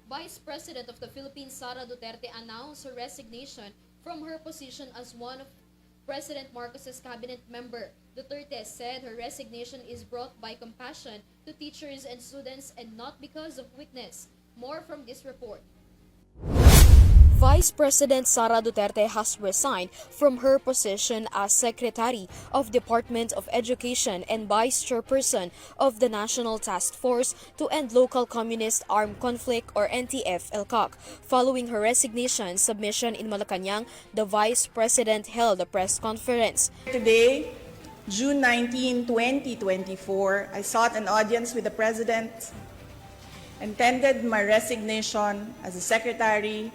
Vice President of the Philippines Sara Duterte announced her resignation from her position as one of President Marcos's cabinet member. Duterte said her resignation is brought by compassion to teachers and students and not because of weakness. More from this report. Vice President Sara Duterte has resigned from her position as Secretary of Department of Education and Vice Chairperson of the National Task Force to End Local Communist Armed Conflict or NTF-ELCOC. Following her resignation submission in Malacanang, the Vice President held a press conference. Today, June 19, 2024, I sought an audience with the President and tendered my resignation as the Secretary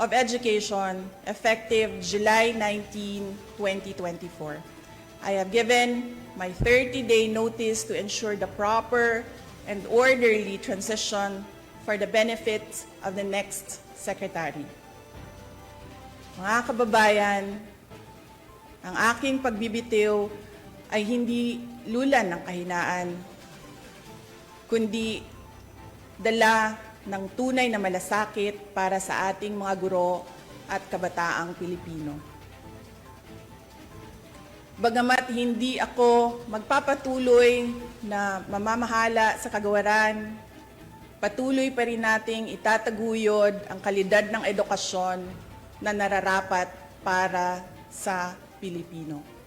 of Education effective July 19, 2024. I have given my 30-day notice to ensure the proper and orderly transition for the benefit of the next Secretary. Mga kababayan, ang aking pagbibitiw ay hindi lulan ng kahinaan, kundi dala ng tunay na malasakit para sa ating mga guro at kabataang Pilipino. Bagamat hindi ako magpapatuloy na mamamahala sa kagawaran, patuloy pa rin nating itataguyod ang kalidad ng edukasyon na nararapat para sa Pilipino.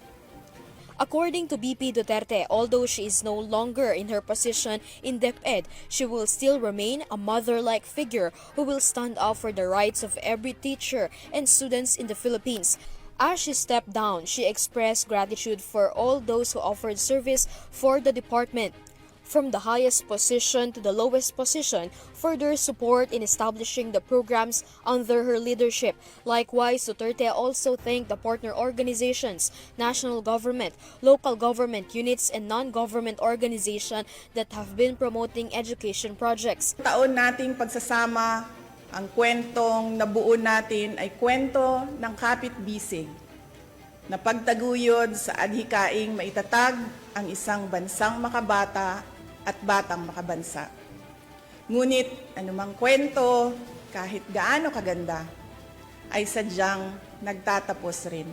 According to BP Duterte, although she is no longer in her position in DepEd, she will still remain a mother-like figure who will stand up for the rights of every teacher and students in the Philippines. As she stepped down, she expressed gratitude for all those who offered service for the department, from the highest position to the lowest position, for their support in establishing the programs under her leadership. Likewise, Duterte also thanked the partner organizations, national government, local government units, and non-government organizations that have been promoting education projects. Taon nating pagsasama, ang kwentong nabuo natin ay kwento ng kapit-bisig na pagtaguyod sa adhikaing maitatag ang isang bansang makabata at batang makabansa. Ngunit anumang kwento, kahit gaano kaganda, ay sadyang nagtatapos rin.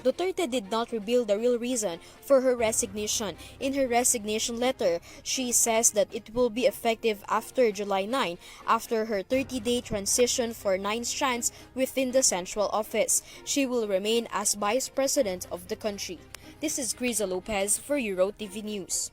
Duterte did not reveal the real reason for her resignation. In her resignation letter, she says that it will be effective after July 9, after her 30-day transition for 9 strands within the central office. She will remain as Vice President of the country. This is Griza Lopez for EuroTV News.